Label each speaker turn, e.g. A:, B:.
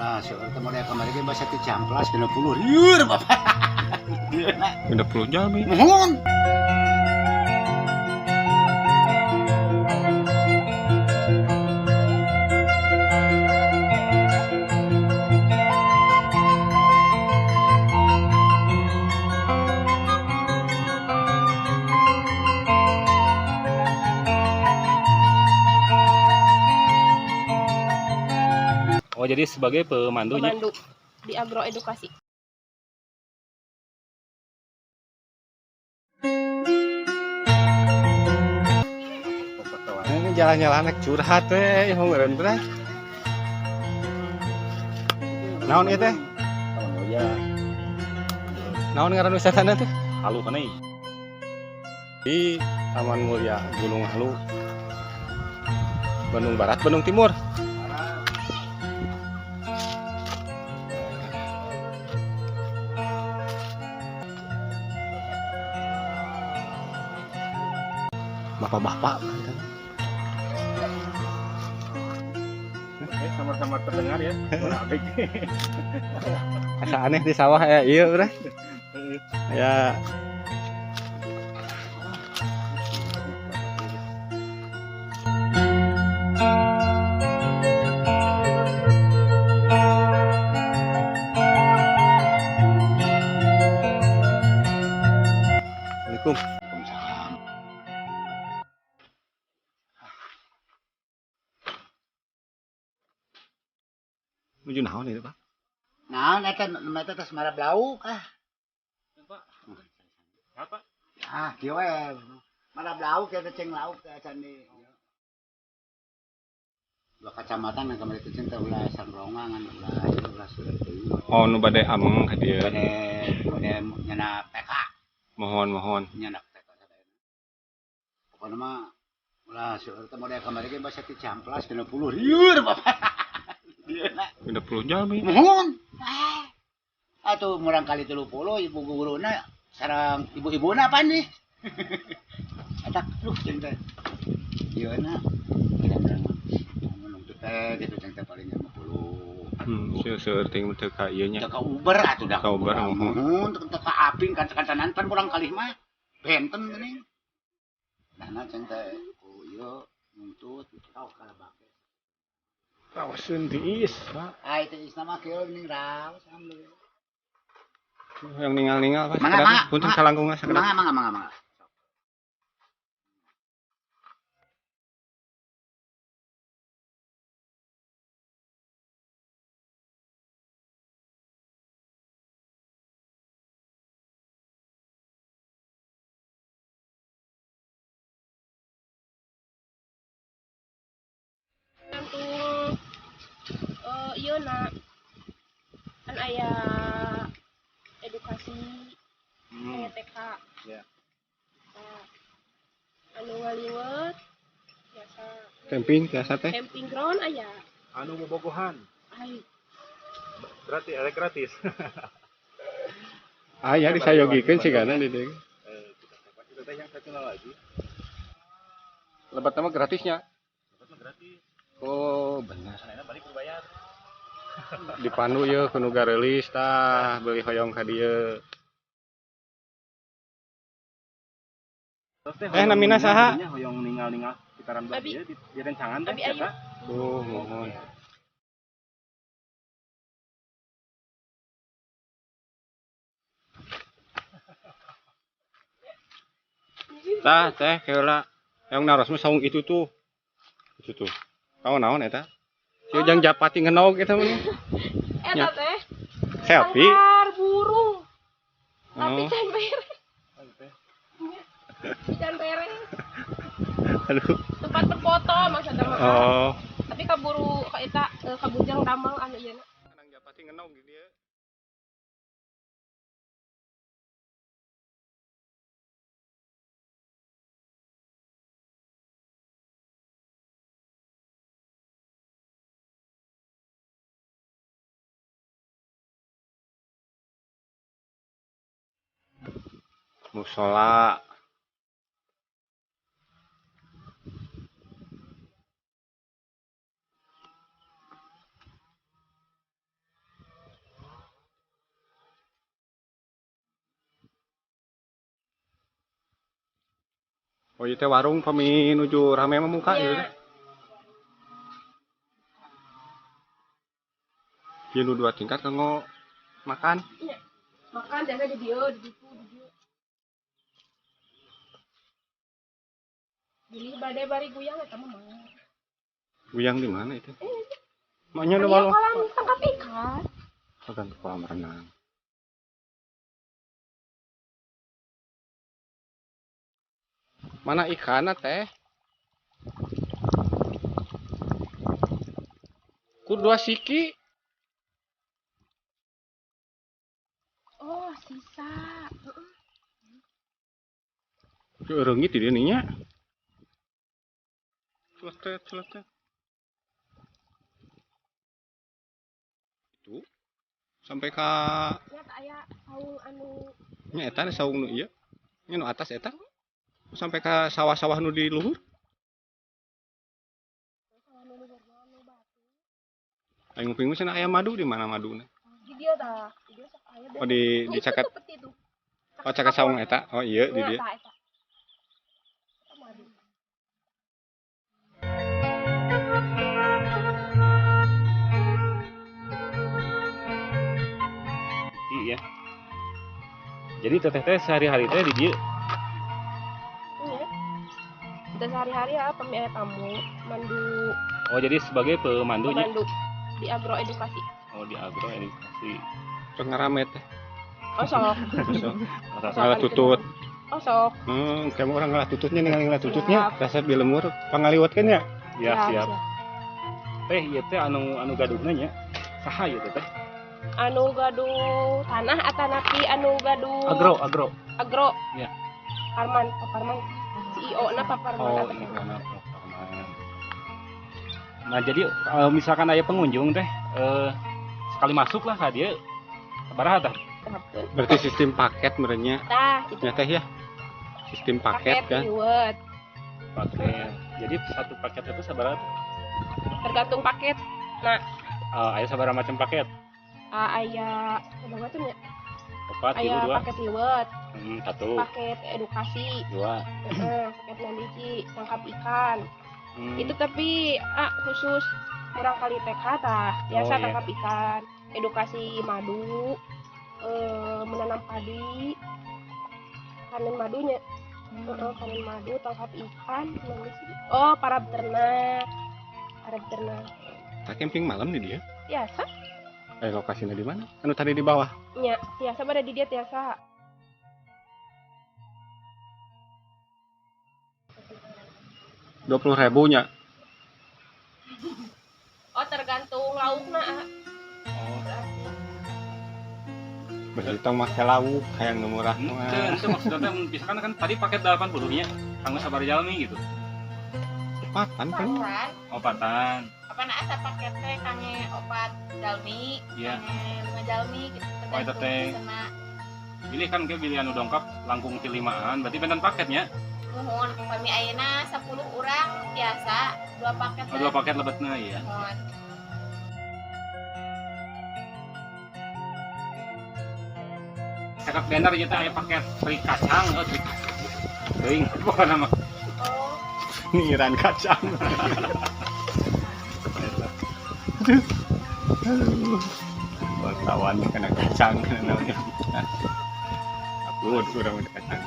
A: Lah, soalnya model kemarin ge basa teh camplas 60 rieur Bapak.
B: 60 jalmi.
A: Mohon.
B: Oh, jadi sebagai pemandunya.
C: Pemandu di agroedukasi.
B: Ini jalan-jalan anak curhat teh, yang meureun teh. Naon ieu teh?
A: Taman Mulia.
B: Naon ngaran wisatana teh?
A: Halu kana ieu.
B: Di Taman Mulia Gunung Halu. Bandung Barat, Bandung Timur. Bapak-bapak
A: Sama-sama terdengar ya.
B: asa aneh di sawah ya iya udah ya Assalamualaikum. Menuju naon itu Pak?
A: Nah, eta teh Semarang Blauk ah.
B: Apa?
A: Ah, kieu we. Marah Blauk eta ceng lauk teh candi. Dua kecamatan yang kemarin itu cinta ulah Sangrongan ngan ulah Surabaya.
B: Oh nu bade ameng ka dieu.
A: Bade nyana PK.
B: Mohon.
A: Nyana PK sadaya. Pokona mah ulah soalnya model kemarin ge basa teh camplas 60 rieur Bapak.
B: 60 jalmi.
A: Mohon. Atuh murang kali 30 ibu guruna sareng ibu-ibuna apa nih? Eta duh jeung teh. Ieu na. Nuntut teh gitu jeung teh paling 50.
B: Seueur ting teu ka ieu nya.
A: Teu ka Uber atuh dah.
B: Ka Uber,
A: Mohon teu ka Aping kancanan pan urang kalih mah benten geuning. Nah jeung teh ku ieu nuntut tau kalabake.
B: Kawasan tiis, Pak.
A: Ah itu isna mah kieu geuning raos alhamdulillah.
B: Yang ningal-ningal Pak.
A: Mangga.
B: Punten kalangkungan sakedap.
A: Mangga.
C: Langsung ieu na kan aya edukasi aya TK.
B: Ya.
C: Nah, anu ngaliwet biasa
B: Camping biasa teh.
C: camping ground aya.
B: Anu bobogohan.
C: Ai,
B: Gratis. Ah ya disayogikeun sigana di dieu.
D: Kita teh yang satu lagi.
B: Lebat nama gratisnya.
D: Gratis.
B: Oh, benar.
D: Karena balik berbayar.
B: Dipandu ye kudu garelis tah beli hoyong ka dieu. Namina saha?
D: Hoyong ningal-ningal sekitaran
C: Abi.
D: bagieu di rencangan teh
C: Abi ayu.
D: eta.
B: Oh, mohon. Tah, teh keula. Yang naros mah saung itu tuh. Itu tuh. Kau naon eta? Sieu jang japati ngenog eta mah.
C: Eta teh
B: Selfie.
C: layar burung. Tapi
B: Oh.
C: can beres. Can beres.
B: Aduh.
C: Tempat berfoto maksudnya mah.
B: Oh.
C: Tapi kaburu ka eta kabujang damel anu ieu na.
B: Nang japati ngenog di dieu. Musola. Oh iya teh warung pami nuju rame mah muka
C: Iya.
B: gitu teh. Ieu nu 2 tingkat kanggo makan.
C: Iya. Makan biasa di dieu, di ditu, di dieu. Jadi badai bari guyang eta mah.
B: Guyang di mana itu? Maknya udah
C: Aya
B: malu.
C: kolam tangkap ikan.
B: Kagan ke kolam renang. Mana ikan teh? Ku 2 siki.
C: Oh, sisa.
B: Reungit di dieu nya. Celet. Itu sampai ka
C: Nyata aya saung anu
B: nya eta saung nu ieu. Nya nu atas eta. Sampai ka sawah-sawah nu di luhur. Aing bingung cenah aya madu di mana maduna?
C: di dia tah. Di dia sok aya.
B: Oh di caket.
C: Itu peti tuh.
B: Oh caket saung eta. Oh iya di
C: Iya,
B: dieu.
C: tah, eta. Eta madu.
D: Iya. Jadi teteh sehari-hari teh di dia.
C: Iya. Kita sehari-hari ya pemilik tamu mandu
D: Oh jadi sebagai pemandunya.
C: pemandu di agroedukasi.
D: Oh di agro edukasi.
B: Sok ngarame teh.
C: Oh sok.
B: Sok
D: Rasa
B: ngalah tutut.
C: Oh sok.
B: Kamu orang ngalah tututnya ningali ngalah tututnya. Rasa bilemur pangaliwatkeun ya.
D: ya siap. Teh ieu teh anu gaduhna nya. Saha ieu teh?
C: Anu gaduh tanah atau napi anu gaduh
D: Agro.
C: agro.
D: Iya.
C: Paparman CEO na Paparman.
D: Oh iya mana. Nah jadi misalkan aya pengunjung teh sekali masuk lah ka dia sabaraha tah?
B: Berarti sistem paket merenya.
C: Tah, itu
B: Nya teh ya. Sistem paket kan.
C: liwet.
D: Paket. Jadi satu paket itu sabaraha teh?
C: Tergantung paket. Nah,
D: Aya sabaraha macam paket?
C: aya apa macam ya?
D: 4,
C: Aya
D: 2,
C: paket liwet,
D: 1,
C: paket edukasi,
D: 2.
C: paket mandiri, tangkap ikan. Itu tapi khusus kurang kali TK tah. Biasa
D: Oh, iya.
C: tangkap ikan, edukasi madu, menanam padi, panen madunya. Panen madu, tangkap ikan, mana sih? Oh, para beternak.
B: Tak camping malam di dia.
C: Biasa.
B: Lokasinya di mana? Anu tadi di bawah.
C: Nya, biasa pada di dia biasa.
B: Rp20.000 nya.
C: Oh, tergantung laukna.
D: Oh.
B: Berarti tong make lauk hayang nu murah mah.
D: Itu maksudnya teh misalkan kan tadi paket 80-nya kanggo sabar jalmi gitu.
B: Patan kan.
D: Opatan.
E: Apa na asa paket teh kange opat jalmi,
D: Iya.
E: kange lima jalmi gitu.
D: Oh, eta teh.
E: Pesenna.
D: Pilih kan ke pilih anu dongkap langkung ti 5-an, berarti benten paketnya.
E: Nuhun, kami ayeuna 10 urang biasa 2 paket
D: Oh, 2 paket lebetna ya.
E: Nuhun.
D: Cakap bener ieu teh aya paket teri kacang, teri teuing bukan nama
C: Oh,
B: Ngiran kacang. Wartawan kena kacang namanya. Upload kurang kacang.